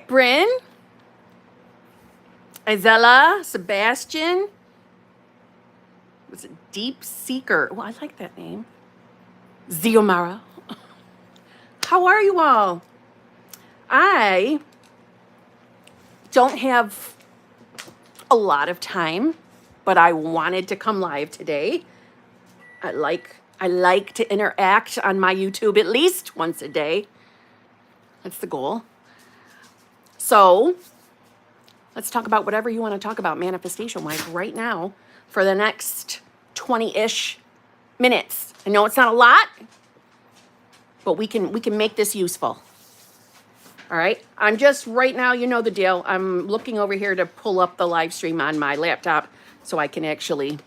right, Bryn, Isella, Sebastian. Was it Deep Seeker? Oh, I like that name. Ziomara. How are you all? I don't have a lot of time, but I wanted to come live today. I like to interact on my YouTube at least once a day. That's the goal. So let's talk about whatever you want to talk about manifestation-wise right now for the next 20-ish minutes. I know it's not a lot, but we can make this useful. All right. I'm just right now, you know the deal. I'm looking over here to pull up the live stream on my laptop so I can actually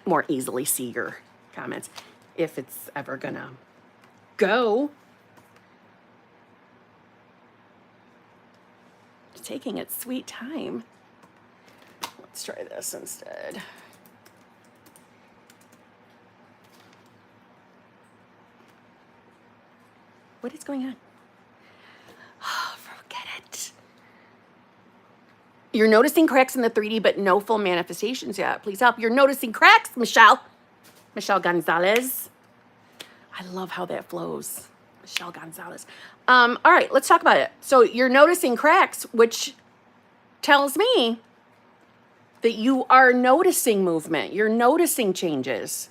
more easily see your comments if it's ever gonna go. It's taking its sweet time. Let's try this instead. What is going on? Oh, forget it. You're noticing cracks in the 3D, but no full manifestations yet. Please help. You're noticing cracks, Michelle. Michelle Gonzalez. I love how that flows. Michelle Gonzalez. All right, let's talk about it. So you're noticing cracks, which tells me that you are noticing movement. You're noticing changes.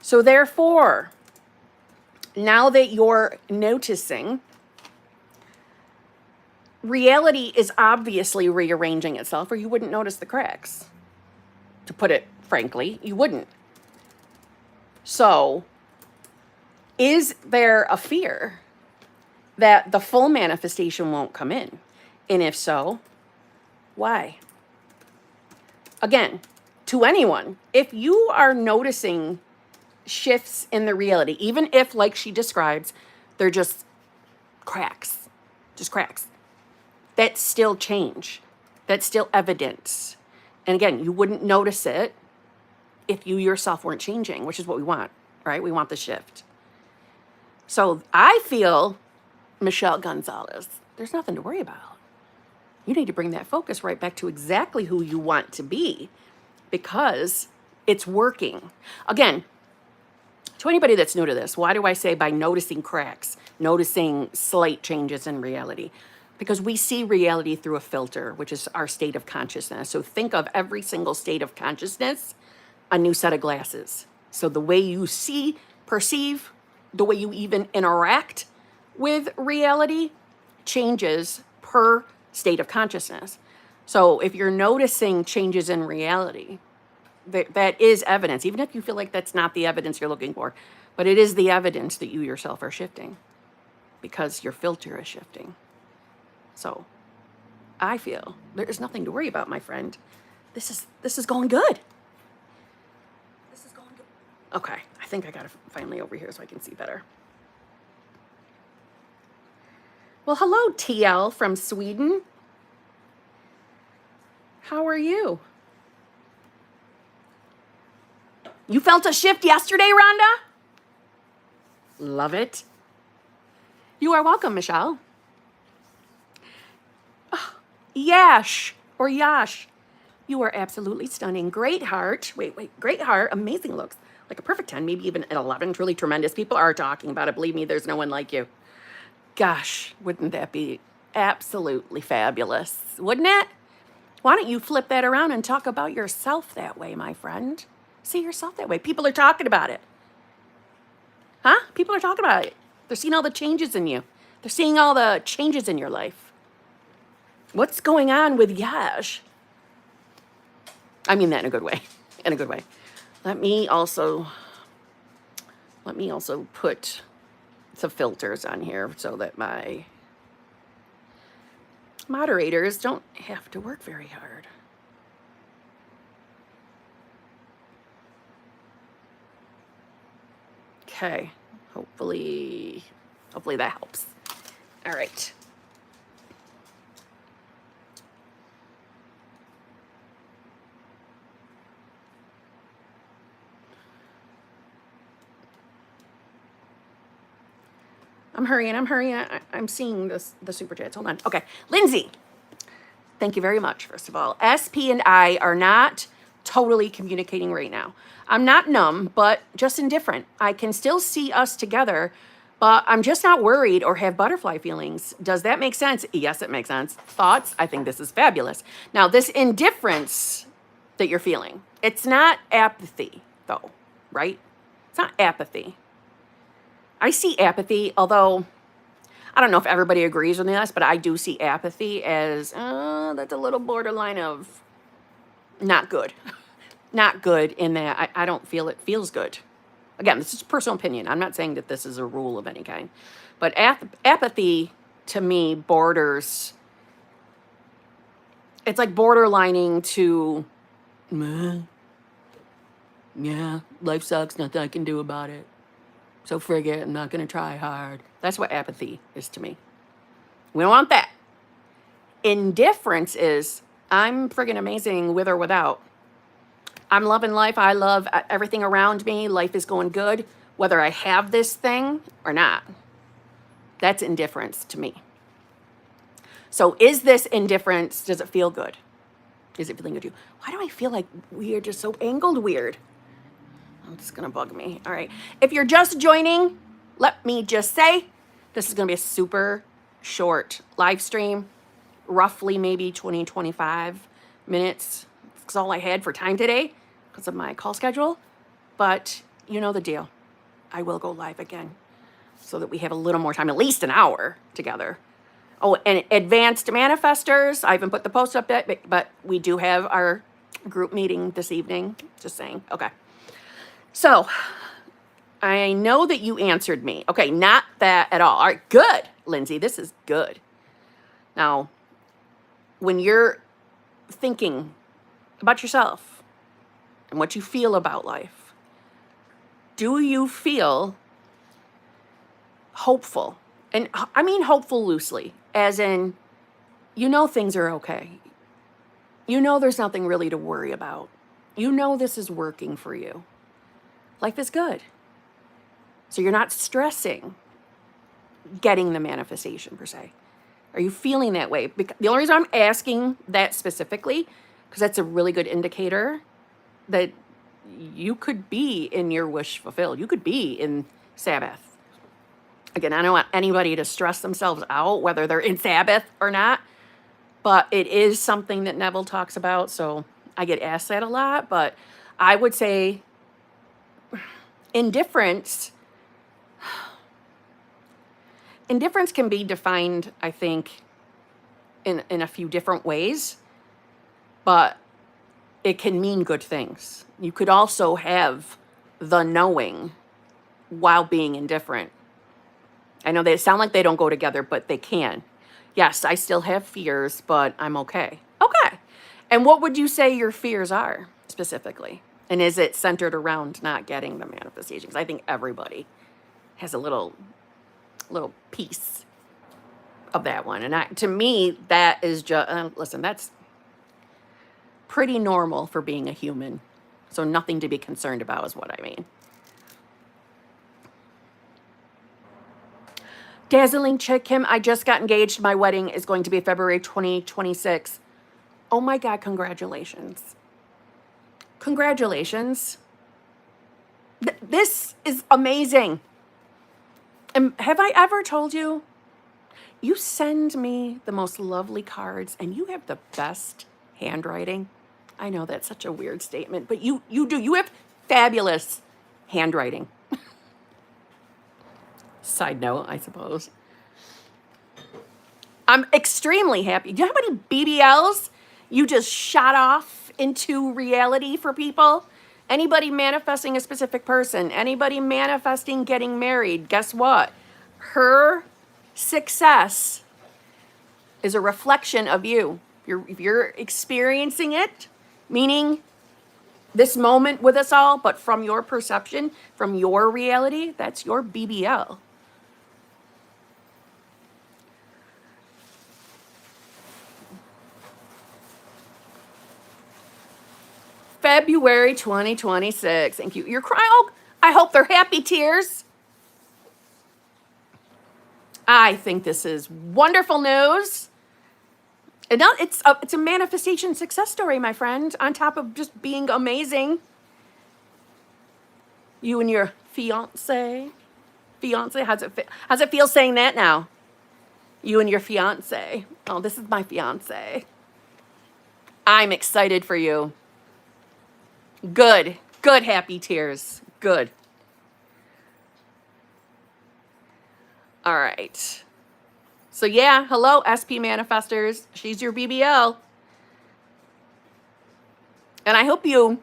So therefore, now that you're noticing, reality is obviously rearranging itself, or you wouldn't notice the cracks. To put it frankly, you wouldn't. So, is there a fear that the full manifestation won't come in? And if so, why? Again, to anyone, if you are noticing shifts in the reality, even if, like she describes, they're just cracks, that's still change. That's still evidence. And again, you wouldn't notice it if you yourself weren't changing, which is what we want, right? We want the shift. So I feel, Michelle Gonzalez, there's nothing to worry about. You need to bring that focus right back to exactly who you want to be because it's working. Again, to anybody that's new to this, why do I say by noticing cracks, noticing slight changes in reality? Because we see reality through a filter, which is our state of consciousness. So think of every single state of consciousness, a new set of glasses. So the way you see, perceive, the way you even interact with reality changes per state of consciousness. So if you're noticing changes in reality, that is evidence, even if you feel like that's not the evidence you're looking for, but it is the evidence that you yourself are shifting because your filter is shifting. So I feel there's nothing to worry about, my friend. This is going good. This is going good. Okay, I think I got it finally over here so I can see better. Well, hello, TL from Sweden. How are you? You felt a shift yesterday, Rhonda? Love it. You are welcome, Michelle. Oh, Yash or Yash. You are absolutely stunning. Great heart. Wait. Great heart. Amazing looks. Like a perfect 10, maybe even an 11. Truly tremendous. People are talking about it. Believe me, there's no one like you. Gosh, wouldn't that be absolutely fabulous? Wouldn't it? Why don't you flip that around and talk about yourself that way, my friend? See yourself that way. People are talking about it. Huh? People are talking about it. They're seeing all the changes in you. They're seeing all the changes in your life. What's going on with Yash? I mean that in a good way. In a good way. Let me also put some filters on here so that my moderators don't have to work very hard. Okay, hopefully that helps. All right. I'm hurrying. I'm seeing the super chats. Hold on. Okay. Lindsay, thank you very much, first of all. SP and I are not totally communicating right now. I'm not numb, but just indifferent. I can still see us together, but I'm just not worried or have butterfly feelings. Does that make sense? Yes, it makes sense. Thoughts? I think this is fabulous. Now, this indifference that you're feeling, it's not apathy, though, right? It's not apathy. I see apathy, although I don't know if everybody agrees with this, but I do see apathy as, that's a little borderline of not good. Not good in that I don't feel it feels good. Again, this is personal opinion. I'm not saying that this is a rule of any kind. But apathy, to me, borders, it's like borderlining to, yeah, life sucks, nothing I can do about it. So frig it, I'm not going to try hard. That's what apathy is to me. We don't want that. Indifference is, I'm friggin' amazing with or without. I'm loving life. I love everything around me. Life is going good, whether I have this thing or not. That's indifference to me. So is this indifference, does it feel good? Is it feeling good to you? Why do I feel like we are just so angled weird? It's going to bug me. All right. If you're just joining, let me just say, this is going to be a super short live stream, roughly maybe 20, 25 minutes. That's all I had for time today because of my call schedule. But you know the deal. I will go live again so that we have a little more time, at least an hour together. Oh, and advanced manifestors, I haven't put the post up yet, but we do have our group meeting this evening. Just saying. Okay. So I know that you answered me. Okay, not that at all. All right, good, Lindsay. This is good. Now, when you're thinking about yourself and what you feel about life, do you feel hopeful? And I mean hopeful loosely, as in, you know things are okay. You know there's nothing really to worry about. You know this is working for you. Life is good. So you're not stressing getting the manifestation per se. Are you feeling that way? The only reason I'm asking that specifically, because that's a really good indicator that you could be in your wish fulfilled. You could be in Sabbath. Again, I don't want anybody to stress themselves out, whether they're in Sabbath or not, but it is something that Neville talks about. So I get asked that a lot, but I would say indifference can be defined, I think, in a few different ways, but it can mean good things. You could also have the knowing while being indifferent. I know they sound like they don't go together, but they can. Yes, I still have fears, but I'm okay. Okay. And what would you say your fears are specifically? And is it centered around not getting the manifestation? Because I think everybody has a little piece of that one. And to me, that is just, listen, that's pretty normal for being a human. So nothing to be concerned about is what I mean. Dazzling chick, Kim, I just got engaged. My wedding is going to be February 2026. Oh my God, congratulations. Congratulations. This is amazing. And have I ever told you? You send me the most lovely cards and you have the best handwriting. I know that's such a weird statement, but you do. You have fabulous handwriting. Side note, I suppose. I'm extremely happy. Do you know how many BBLs you just shot off into reality for people? Anybody manifesting a specific person, anybody manifesting getting married, guess what? Her success is a reflection of you. If you're experiencing it, meaning this moment with us all, but from your perception, from your reality, that's your BBL. February 2026. Thank you. You're crying. Oh, I hope they're happy tears. I think this is wonderful news. And now it's a manifestation success story, my friend, on top of just being amazing. You and your fiance, how's it feel saying that now? You and your fiance. Oh, this is my fiance. I'm excited for you. Good, happy tears. Good. All right. So yeah, hello, SP manifestors. She's your BBL. And I hope you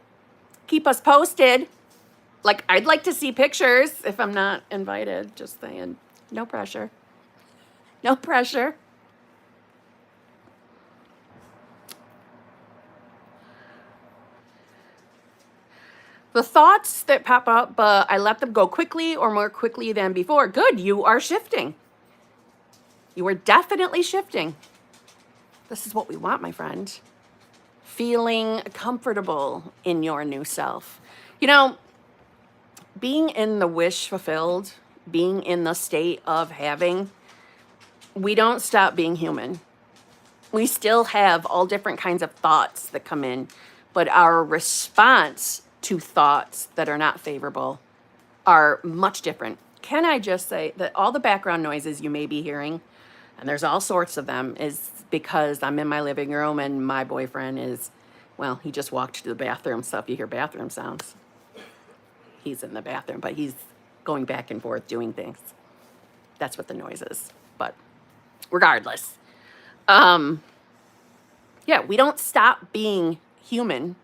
keep us posted. Like, I'd like to see pictures if I'm not invited. Just saying. No pressure. No pressure. The thoughts that pop up, but I let them go quickly or more quickly than before. Good, you are shifting. You are definitely shifting. This is what we want, my friend. Feeling comfortable in your new self. You know, being in the wish fulfilled, being in the state of having, we don't stop being human. We still have all different kinds of thoughts that come in, but our response to thoughts that are not favorable are much different. Can I just say that all the background noises you may be hearing, and there's all sorts of them, is because I'm in my living room and my boyfriend is, well, he just walked to the bathroom, so if you hear bathroom sounds, he's in the bathroom, but he's going back and forth doing things. That's what the noise is. But regardless, yeah, we don't stop being human,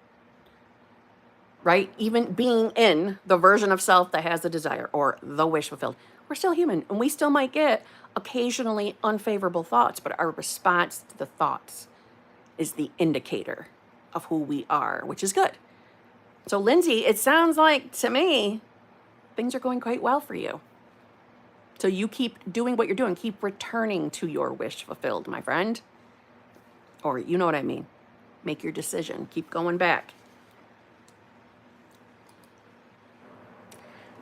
right? Even being in the version of self that has the desire or the wish fulfilled. We're still human, and we still might get occasionally unfavorable thoughts, but our response to the thoughts is the indicator of who we are, which is good. So, Lindsay, it sounds like to me things are going quite well for you. So you keep doing what you're doing. Keep returning to your wish fulfilled, my friend. Or you know what I mean. Make your decision. Keep going back.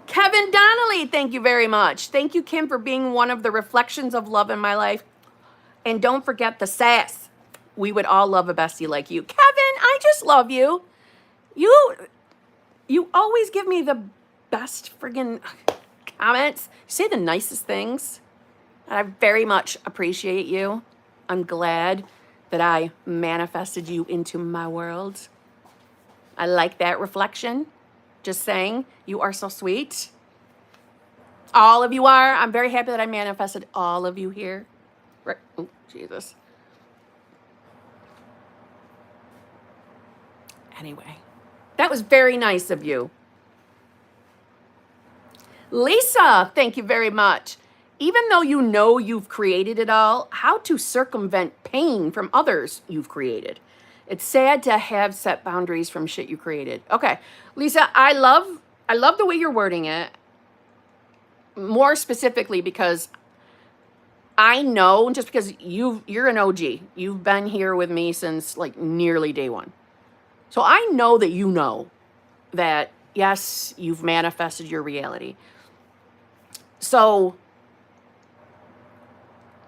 Kevin Donnelly, thank you very much. Thank you, Kim, for being one of the reflections of love in my life. And don't forget the sass. We would all love a bestie like you. Kevin, I just love you. You always give me the best friggin' comments. You say the nicest things. And I very much appreciate you. I'm glad that I manifested you into my world. I like that reflection. Just saying, you are so sweet. All of you are. I'm very happy that I manifested all of you here. Right. Oh, Jesus. Anyway, that was very nice of you. Lisa, thank you very much. Even though you know you've created it all, how to circumvent pain from others you've created. It's sad to have set boundaries from shit you created. Okay, Lisa, I love the way you're wording it. More specifically because I know, just because you're an OG. You've been here with me since like nearly day one. So I know that you know that, yes, you've manifested your reality. So,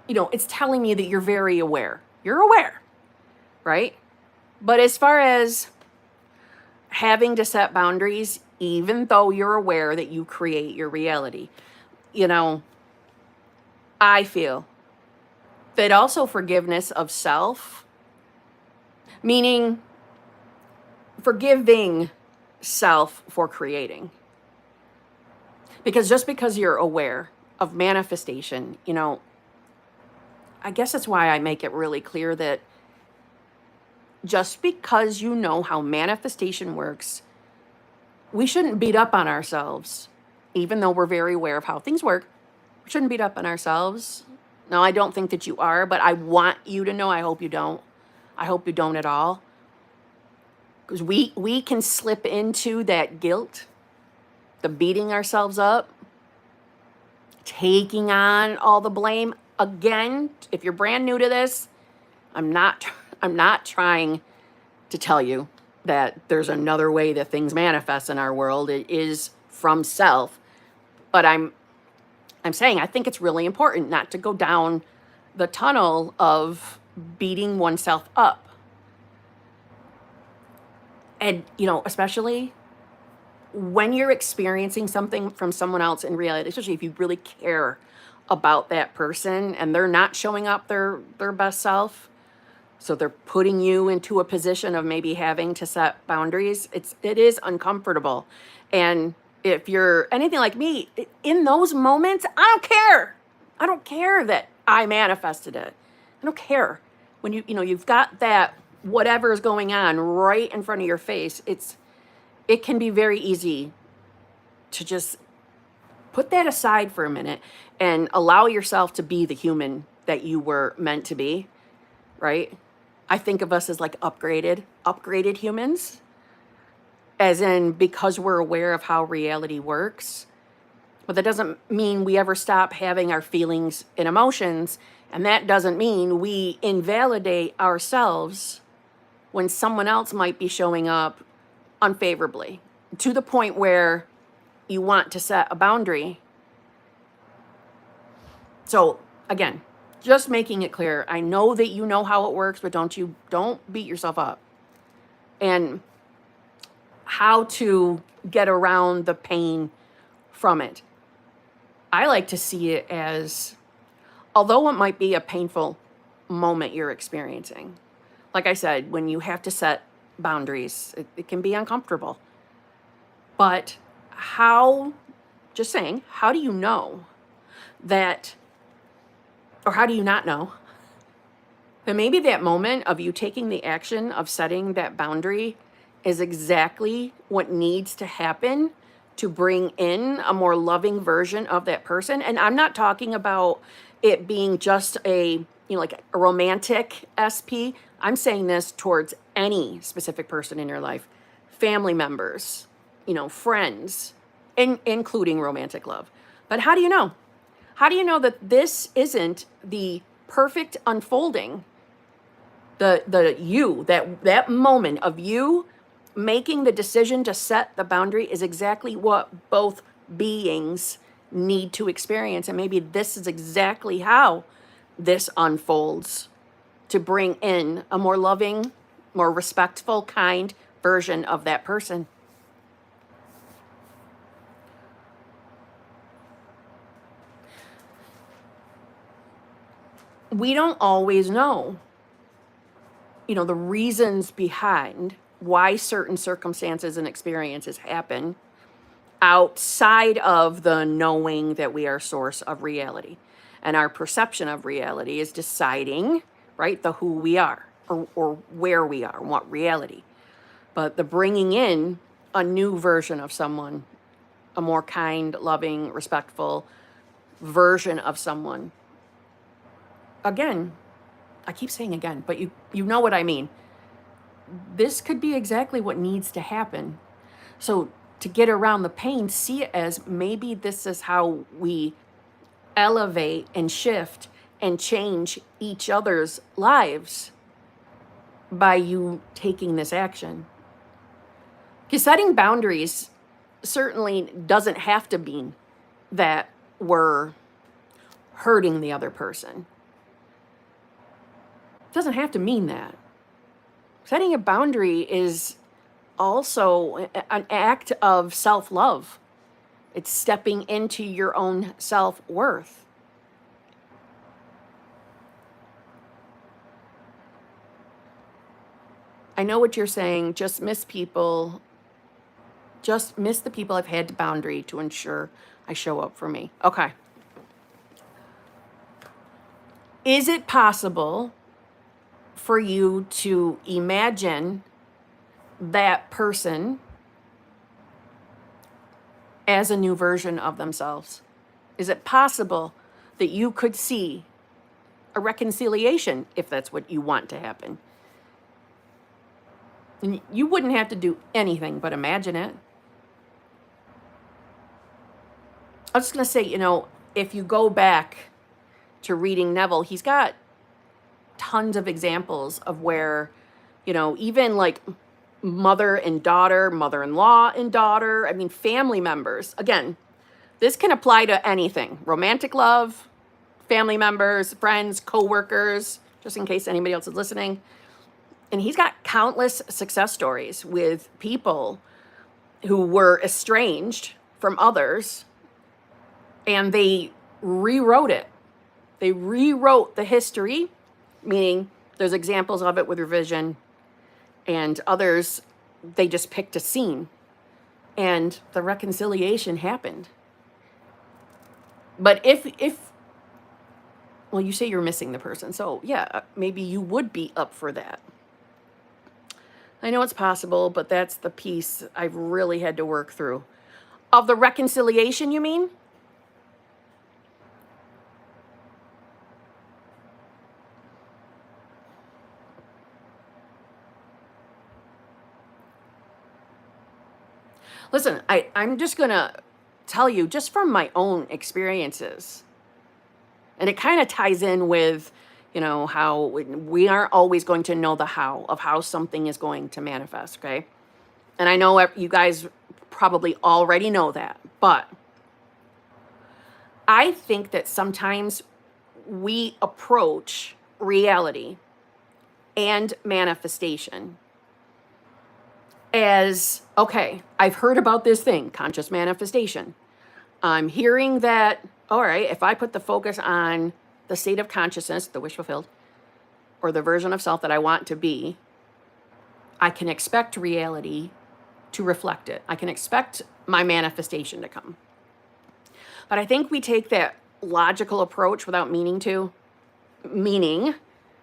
you know, it's telling me that you're very aware. You're aware, right? But as far as having to set boundaries, even though you're aware that you create your reality, you know, I feel that also forgiveness of self, meaning forgiving self for creating. Because just because you're aware of manifestation, you know, I guess that's why I make it really clear that just because you know how manifestation works, we shouldn't beat up on ourselves, even though we're very aware of how things work. We shouldn't beat up on ourselves. No, I don't think that you are, but I want you to know, I hope you don't. I hope you don't at all. Because we can slip into that guilt, the beating ourselves up, taking on all the blame. Again, if you're brand new to this, I'm not trying to tell you that there's another way that things manifest in our world. It is from self, but I'm I'm saying I think it's really important not to go down the tunnel of beating oneself up. And, especially when you're experiencing something from someone else in reality, especially if you really care about that person and they're not showing up their best self, so they're putting you into a position of maybe having to set boundaries, it is uncomfortable. And if you're anything like me, in those moments, I don't care that I manifested it. I don't care. When you've got that whatever is going on right in front of your face, it can be very easy to just put that aside for a minute and allow yourself to be the human that you were meant to be, right? I think of us as like upgraded humans, as in because we're aware of how reality works. But that doesn't mean we ever stop having our feelings and emotions. And that doesn't mean we invalidate ourselves when someone else might be showing up unfavorably to the point where you want to set a boundary. So again, just making it clear, I know that you know how it works, but don't beat yourself up. And how to get around the pain from it. I like to see it as, although it might be a painful moment you're experiencing, like I said, when you have to set boundaries, it can be uncomfortable. But how do you know that, or how do you not know that maybe that moment of you taking the action of setting that boundary is exactly what needs to happen to bring in a more loving version of that person? And I'm not talking about it being just like a romantic SP. I'm saying this towards any specific person in your life, family members, friends, including romantic love. But how do you know? How do you know that this isn't the perfect unfolding? That moment of you making the decision to set the boundary is exactly what both beings need to experience. And maybe this is exactly how this unfolds to bring in a more loving, more respectful, kind version of that person. We don't always know, the reasons behind why certain circumstances and experiences happen outside of the knowing that we are source of reality. And our perception of reality is deciding, right, the who we are or where we are, what reality. But the bringing in a new version of someone, a more kind, loving, respectful version of someone. Again, I keep saying again, but you know what I mean. This could be exactly what needs to happen. So to get around the pain, see it as maybe this is how we elevate and shift and change each other's lives by you taking this action. Because setting boundaries certainly doesn't have to mean that we're hurting the other person. It doesn't have to mean that. Setting a boundary is also an act of self-love. It's stepping into your own self-worth. I know what you're saying. Just miss the people I've had to boundary to ensure I show up for me. Okay. Is it possible for you to imagine that person as a new version of themselves? Is it possible that you could see a reconciliation if that's what you want to happen? And you wouldn't have to do anything but imagine it. I was just going to say, if you go back to reading Neville, he's got tons of examples of where, even like mother and daughter, mother-in-law and daughter, family members. Again, This can apply to anything: romantic love, family members, friends, coworkers, just in case anybody else is listening. And he's got countless success stories with people who were estranged from others, and they rewrote it. They rewrote the history, meaning there's examples of it with revision, and others, they just picked a scene, and the reconciliation happened. But well, you say you're missing the person, so yeah, maybe you would be up for that. I know it's possible, but that's the piece I've really had to work through. Of the reconciliation, you mean? Listen, I'm just going to tell you, just from my own experiences, and it kind of ties in with, how we aren't always going to know the how of how something is going to manifest, okay? And I know you guys probably already know that, but I think that sometimes we approach reality and manifestation as, okay, I've heard about this thing, conscious manifestation. I'm hearing that, all right, if I put the focus on the state of consciousness, the wish fulfilled, or the version of self that I want to be, I can expect reality to reflect it. I can expect my manifestation to come. But I think we take that logical approach without meaning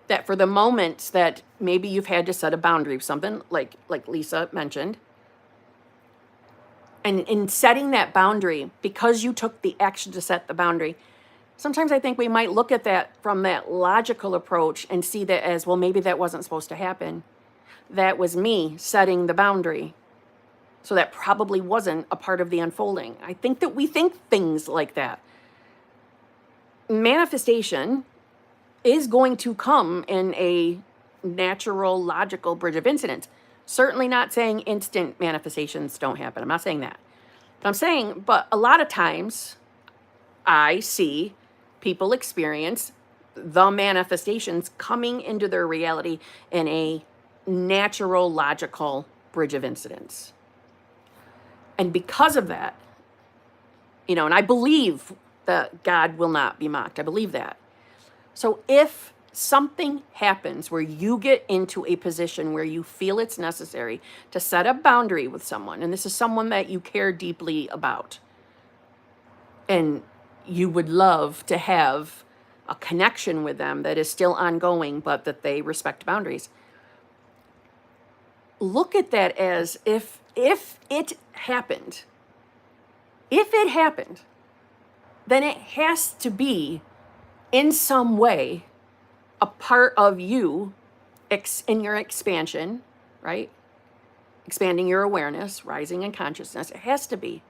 that for the moments that maybe you've had to set a boundary, something like Lisa mentioned, and in setting that boundary, because you took the action to set the boundary, sometimes I think we might look at that from that logical approach and see that as, well, maybe that wasn't supposed to happen. That was me setting the boundary. So that probably wasn't a part of the unfolding. I think that we think things like that. Manifestation is going to come in a natural, logical bridge of incidents. Certainly not saying instant manifestations don't happen. I'm not saying that. But I'm saying, but a lot of times I see people experience the manifestations coming into their reality in a natural, logical bridge of incidents. And because of that, and I believe that God will not be mocked. I believe that. So if something happens where you get into a position where you feel it's necessary to set a boundary with someone, and this is someone that you care deeply about, and you would love to have a connection with them that is still ongoing, but that they respect boundaries, look at that as if it happened, then it has to be in some way a part of you in your expansion, right? Expanding your awareness, rising in consciousness. It has to be.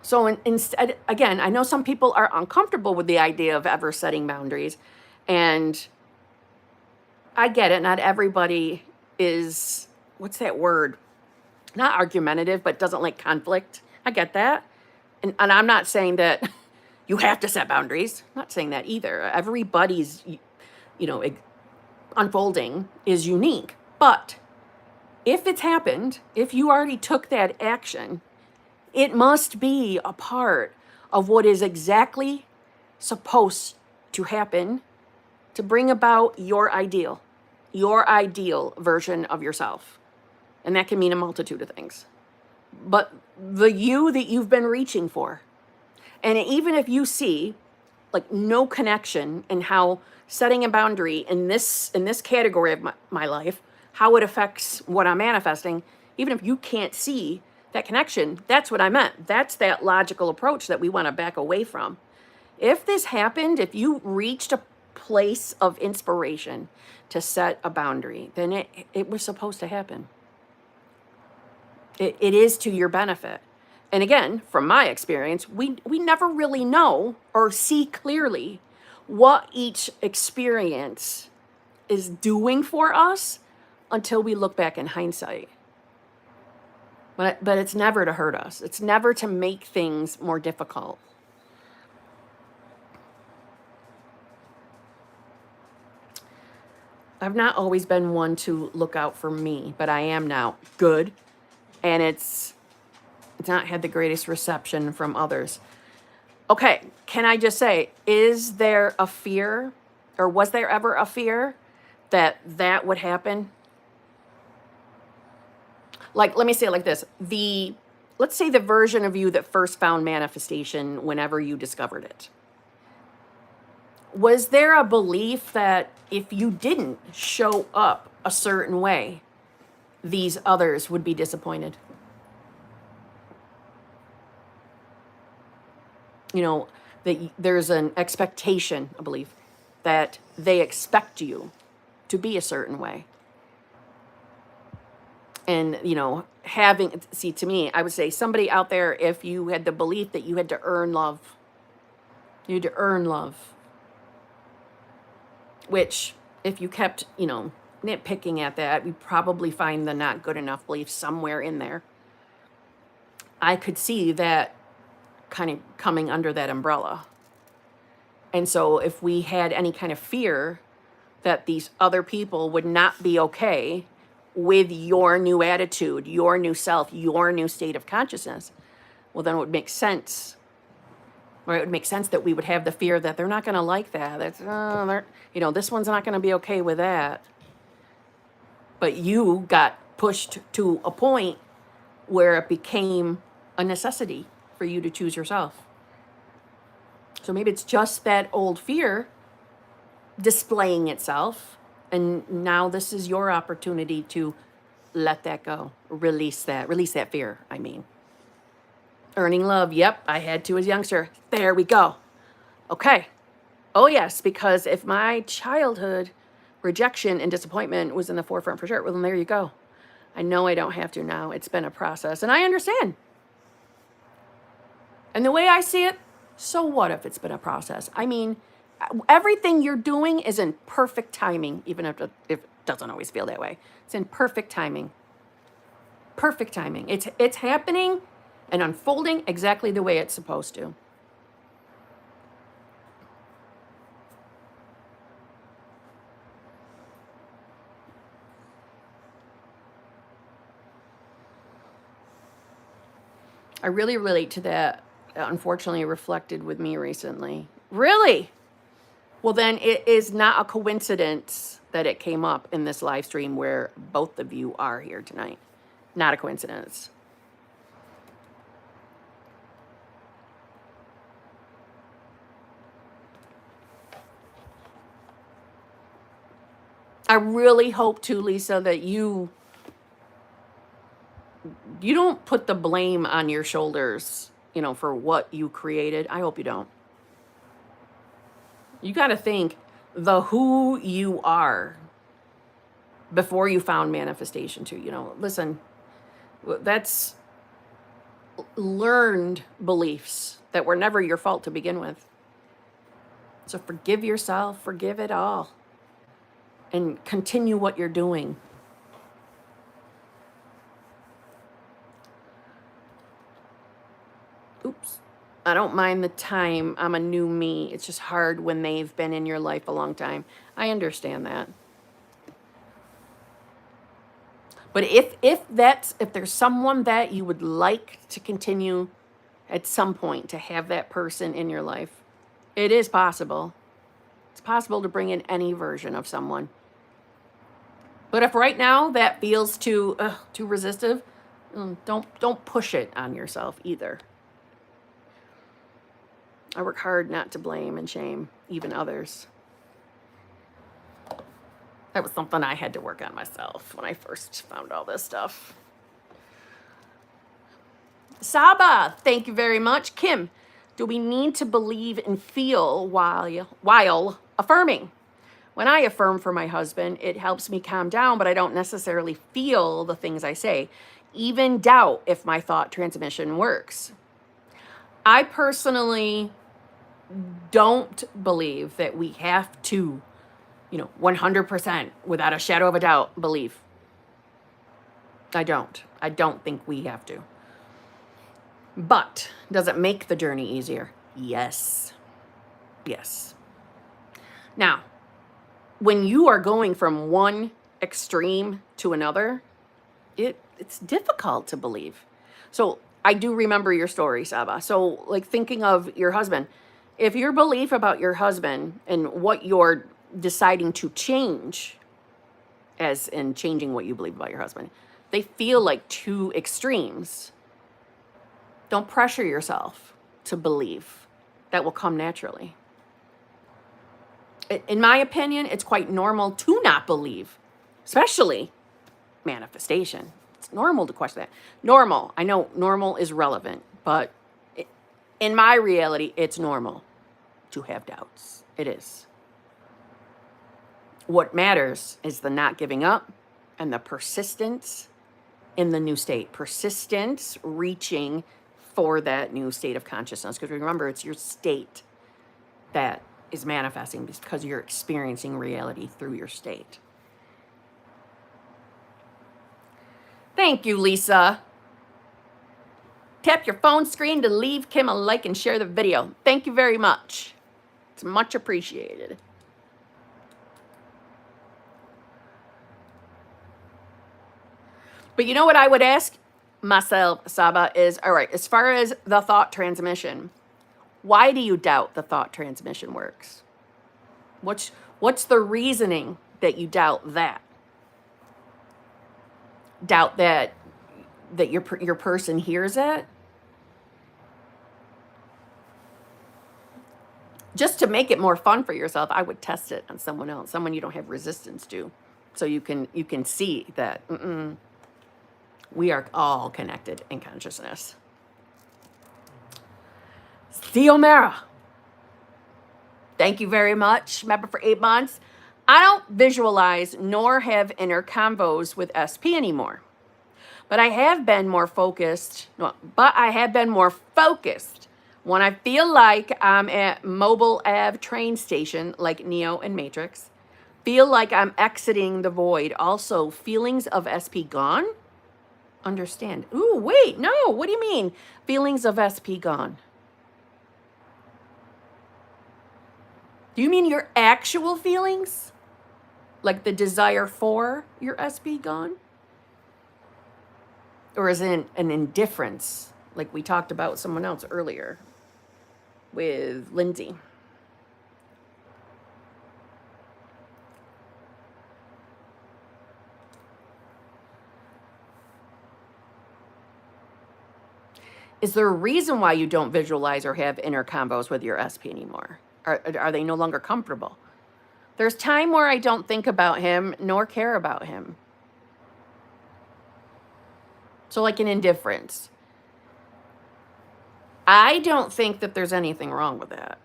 So instead, again, I know some people are uncomfortable with the idea of ever setting boundaries, and I get it. Not everybody is, what's that word? Not argumentative, but doesn't like conflict. I get that. And I'm not saying that you have to set boundaries. I'm not saying that either. Everybody's, unfolding is unique. But if it's happened, if you already took that action, it must be a part of what is exactly supposed to happen to bring about your ideal version of yourself. And that can mean a multitude of things. But the you that you've been reaching for. And even if you see like no connection in how setting a boundary in this category of my life, how it affects what I'm manifesting, even if you can't see that connection, that's what I meant. That's that logical approach that we want to back away from. If this happened, if you reached a place of inspiration to set a boundary, then it was supposed to happen. It is to your benefit. And again, from my experience, we never really know or see clearly what each experience is doing for us until we look back in hindsight. But it's never to hurt us. It's never to make things more difficult. I've not always been one to look out for me, but I am now. Good. And it's not had the greatest reception from others. Okay, can I just say, is there a fear, or was there ever a fear that that would happen? Like, let me say it like this. Let's say the version of you that first found manifestation whenever you discovered it. Was there a belief that if you didn't show up a certain way, these others would be disappointed? You know, that there's an expectation, I believe, that they expect you to be a certain way. And, you know, to me, I would say somebody out there, if you had the belief that you had to earn love, you had to earn love, which if you kept, you know, nitpicking at that, we'd probably find the not good enough belief somewhere in there. I could see that kind of coming under that umbrella. And so if we had any kind of fear that these other people would not be okay with your new attitude, your new self, your new state of consciousness, well, then it would make sense. Or it would make sense that we would have the fear that they're not going to like that. That's, you know, this one's not going to be okay with that. But you got pushed to a point where it became a necessity for you to choose yourself. So maybe it's just that old fear displaying itself. And now this is your opportunity to let that go. Release that fear, I mean. Earning love. Yep, I had to as a youngster. There we go. Okay. Oh, yes, because if my childhood rejection and disappointment was in the forefront for sure, well, then there you go. I know I don't have to now. It's been a process, and I understand. And the way I see it, so what if it's been a process? I mean, everything you're doing is in perfect timing, even if it doesn't always feel that way. It's in perfect timing. Perfect timing. It's happening and unfolding exactly the way it's supposed to. I really relate to that. Unfortunately, reflected with me recently. Really? Well, then it is not a coincidence that it came up in this live stream where both of you are here tonight. Not a coincidence. I really hope too, Lisa, that you don't put the blame on your shoulders, you know, for what you created. I hope you don't. You got to think the who you are before you found manifestation too. You know, listen, that's learned beliefs that were never your fault to begin with. So forgive yourself, forgive it all, and continue what you're doing. Oops. I don't mind the time. I'm a new me. It's just hard when they've been in your life a long time. I understand that. But if there's someone that you would like to continue at some point to have that person in your life, it is possible. It's possible to bring in any version of someone. But if right now that feels too resistive, don't push it on yourself either. I work hard not to blame and shame even others. That was something I had to work on myself when I first found all this stuff. Saba, thank you very much. Kim, do we need to believe and feel while affirming? When I affirm for my husband, it helps me calm down, but I don't necessarily feel the things I say, even doubt if my thought transmission works. I personally don't believe that we have to, 100% without a shadow of a doubt believe. I don't. I don't think we have to. But does it make the journey easier? Yes. Yes. Now, when you are going from one extreme to another, it's difficult to believe. So I do remember your story, Saba. So like thinking of your husband, if your belief about your husband and what you're deciding to change, as in changing what you believe about your husband, they feel like two extremes. Don't pressure yourself to believe. That will come naturally. In my opinion, it's quite normal to not believe, especially manifestation. It's normal to question that. Normal. I know normal is relevant, but in my reality, it's normal to have doubts. It is. What matters is the not giving up and the persistence in the new state. Persistence reaching for that new state of consciousness. Because remember, it's your state that is manifesting because you're experiencing reality through your state. Thank you, Lisa. Tap your phone screen to leave Kim a like and share the video. Thank you very much. It's much appreciated. But you know what I would ask myself, Saba, is, all right, as far as the thought transmission, why do you doubt the thought transmission works? What's the reasoning that you doubt that? Doubt that your person hears it? Just to make it more fun for yourself, I would test it on someone else, someone you don't have resistance to, so you can see that we are all connected in consciousness. Theomera, thank you very much. Member for 8 months. I don't visualize nor have inner convos with SP anymore. But I have been more focused. When I feel like I'm at Mobile Ave train station, like Neo and Matrix. Feel like I'm exiting the void. Also, feelings of SP gone? Understand. Ooh, wait, no. What do you mean? Feelings of SP gone? Do you mean your actual feelings? Like the desire for your SP gone? Or is it an indifference, like we talked about someone else earlier with Lindsay? Is there a reason why you don't visualize or have inner combos with your SP anymore? Are they no longer comfortable? There's time where I don't think about him nor care about him. So like an indifference. I don't think that there's anything wrong with that.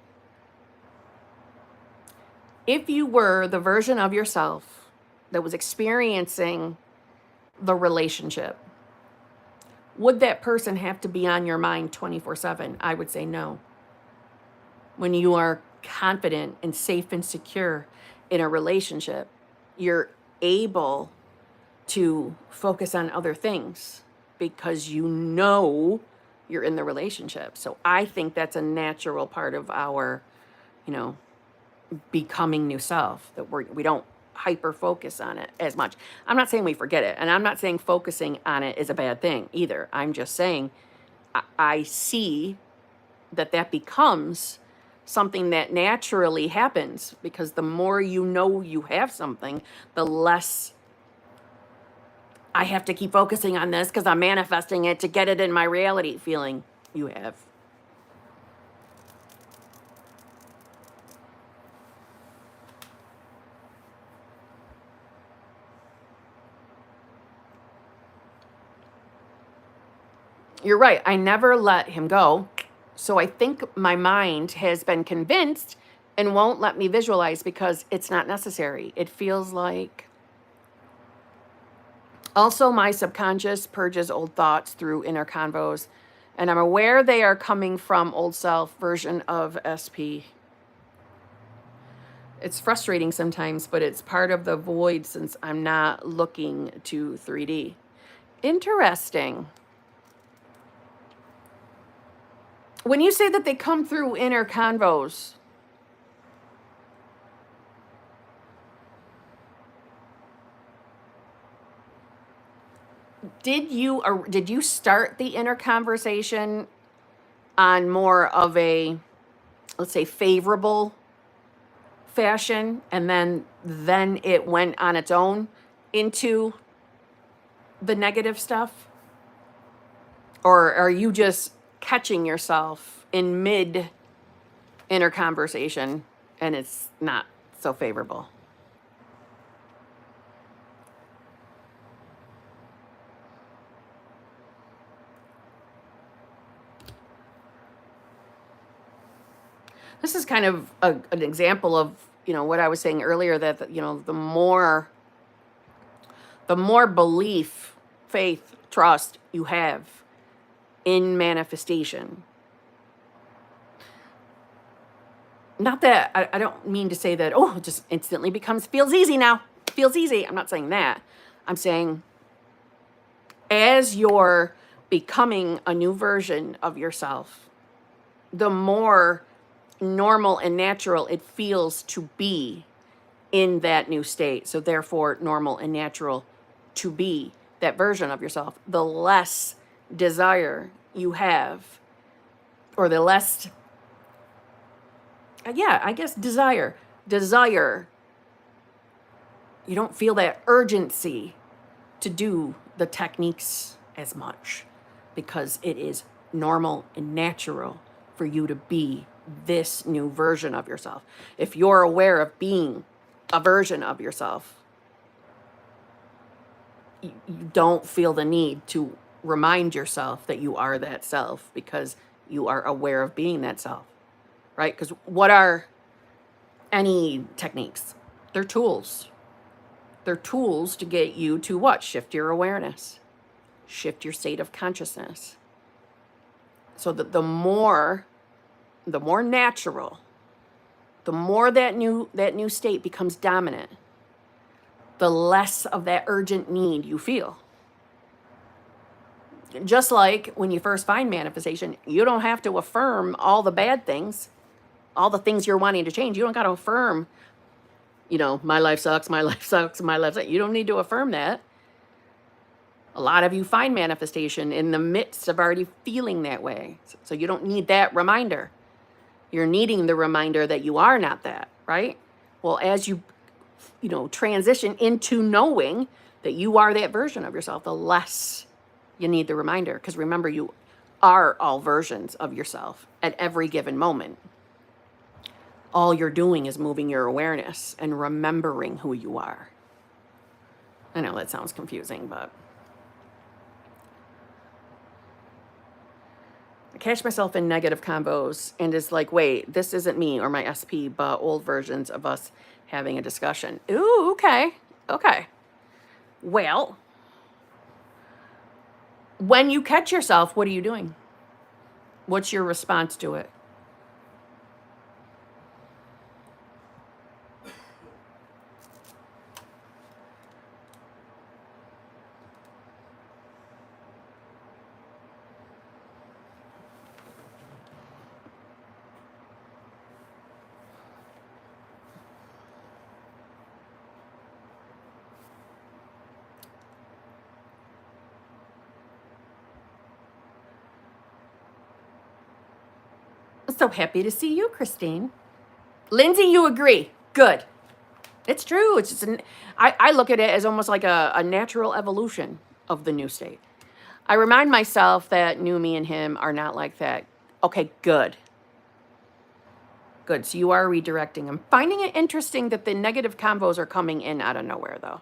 If you were the version of yourself that was experiencing the relationship, would that person have to be on your mind 24/7? I would say no. When you are confident and safe and secure in a relationship, you're able to focus on other things because you know you're in the relationship. So I think that's a natural part of our, becoming new self, that we don't hyper focus on it as much. I'm not saying we forget it, and I'm not saying focusing on it is a bad thing either. I'm just saying I see that becomes something that naturally happens, because the more you know you have something, the less I have to keep focusing on this because I'm manifesting it to get it in my reality feeling you have. You're right. I never let him go. So I think my mind has been convinced and won't let me visualize because it's not necessary. It feels like... Also, my subconscious purges old thoughts through inner convos, and I'm aware they are coming from old self version of SP. It's frustrating sometimes, but it's part of the void since I'm not looking to 3D. Interesting. When you say that they come through inner convos, did you start the inner conversation on more of a, let's say, favorable fashion, and then it went on its own into the negative stuff? Or are you just catching yourself in mid inner conversation and it's not so favorable? This is kind of an example of, what I was saying earlier, that, the more belief, faith, trust you have in manifestation. Not that, I don't mean to say that, it just instantly feels easy now. Feels easy. I'm not saying that. I'm saying as you're becoming a new version of yourself, the more normal and natural it feels to be in that new state. So therefore, normal and natural to be that version of yourself, the less desire you have, or the less, I guess desire, you don't feel that urgency to do the techniques as much, because it is normal and natural for you to be this new version of yourself. If you're aware of being a version of yourself, you don't feel the need to remind yourself that you are that self, because you are aware of being that self, right? Because what are any techniques? They're tools. They're tools to get you to what? Shift your awareness, shift your state of consciousness. So that the more natural, the more that new state becomes dominant, the less of that urgent need you feel. Just like when you first find manifestation, you don't have to affirm all the bad things, all the things you're wanting to change. You don't got to affirm, my life sucks, my life sucks, my life sucks. You don't need to affirm that. A lot of you find manifestation in the midst of already feeling that way. So you don't need that reminder. You're needing the reminder that you are not that, right? Well, as you transition into knowing that you are that version of yourself, the less you need the reminder. Because remember, you are all versions of yourself at every given moment. All you're doing is moving your awareness and remembering who you are. I know that sounds confusing, but I catch myself in negative combos and is like, wait, this isn't me or my SP, but old versions of us having a discussion. Ooh, okay. Well, when you catch yourself, what are you doing? What's your response to it? I'm so happy to see you, Christine. Lindsay, you agree. Good. It's true. It's just I look at it as almost like a natural evolution of the new state. I remind myself that new me and him are not like that. Okay, good. Good. So you are redirecting. I'm finding it interesting that the negative convos are coming in out of nowhere, though.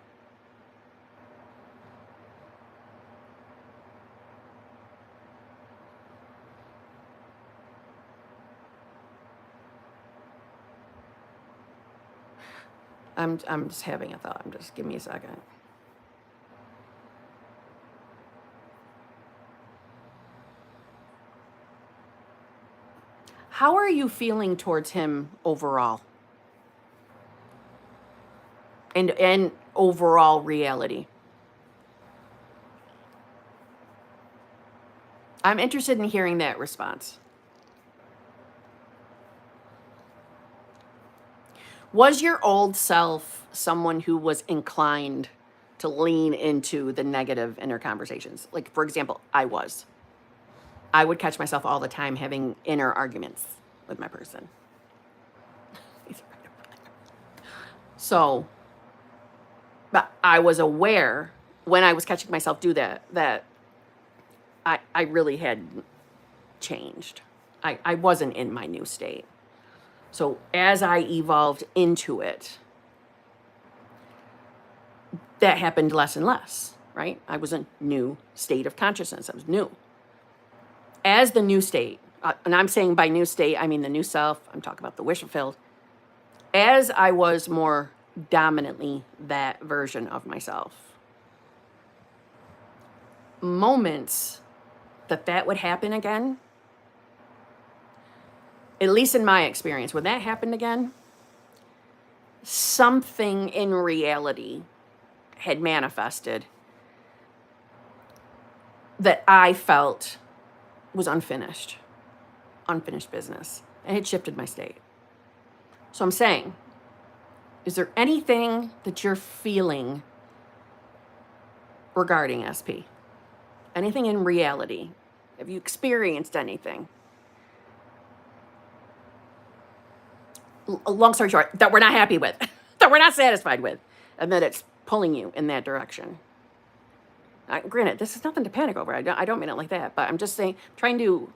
I'm just having a thought. Just give me a second. How are you feeling towards him overall? And overall reality? I'm interested in hearing that response. Was your old self someone who was inclined to lean into the negative inner conversations? Like, for example, I was. I would catch myself all the time having inner arguments with my person. So, but I was aware when I was catching myself do that, that I really had changed. I wasn't in my new state. So as I evolved into it, that happened less and less, right? I was a new state of consciousness. I was new. As the new state, and I'm saying by new state, I mean the new self. I'm talking about the wish fulfilled. As I was more dominantly that version of myself, moments that would happen again, at least in my experience, when that happened again, something in reality had manifested that I felt was unfinished business, and it shifted my state. So I'm saying, is there anything that you're feeling regarding SP? Anything in reality? Have you experienced anything? Long story short, that we're not happy with, that we're not satisfied with, and that it's pulling you in that direction. Granted, this is nothing to panic over. I don't mean it like that, but I'm just saying, trying to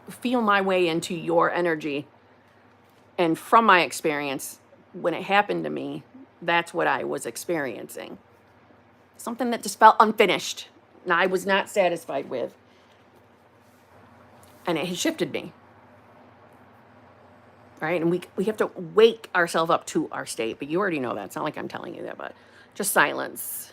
feel my way into your energy. And from my experience, when it happened to me, that's what I was experiencing. Something that just felt unfinished, and I was not satisfied with. And it had shifted me. Right? And we have to wake ourselves up to our state. But you already know that. It's not like I'm telling you that, but just silence.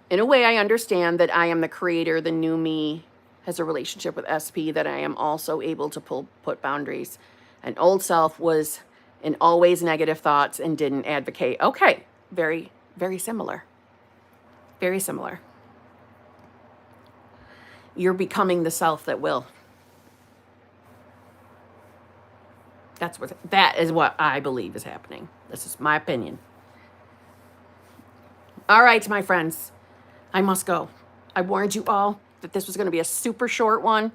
In a way, I understand that I am the creator. The new me has a relationship with SP, that I am also able to put boundaries. An old self was in always negative thoughts and didn't advocate. Okay. Very, very similar. Very similar. You're becoming the self that will. That is what I believe is happening. This is my opinion. All right, my friends, I must go. I warned you all that this was going to be a super short one.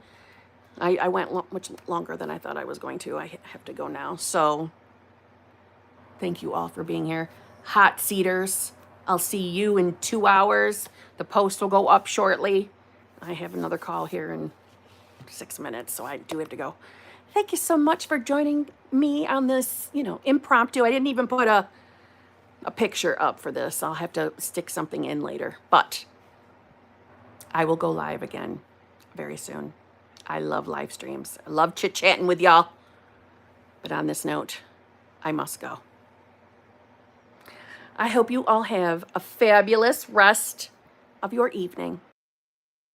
I went much longer than I thought I was going to. I have to go now. So thank you all for being here. Hot seaters, I'll see you in 2 hours. The post will go up shortly. I have another call here in 6 minutes, so I do have to go. Thank you so much for joining me on this, impromptu. I didn't even put a picture up for this. I'll have to stick something in later. But I will go live again very soon. I love live streams. I love chit-chatting with y'all. But on this note, I must go. I hope you all have a fabulous rest of your evening.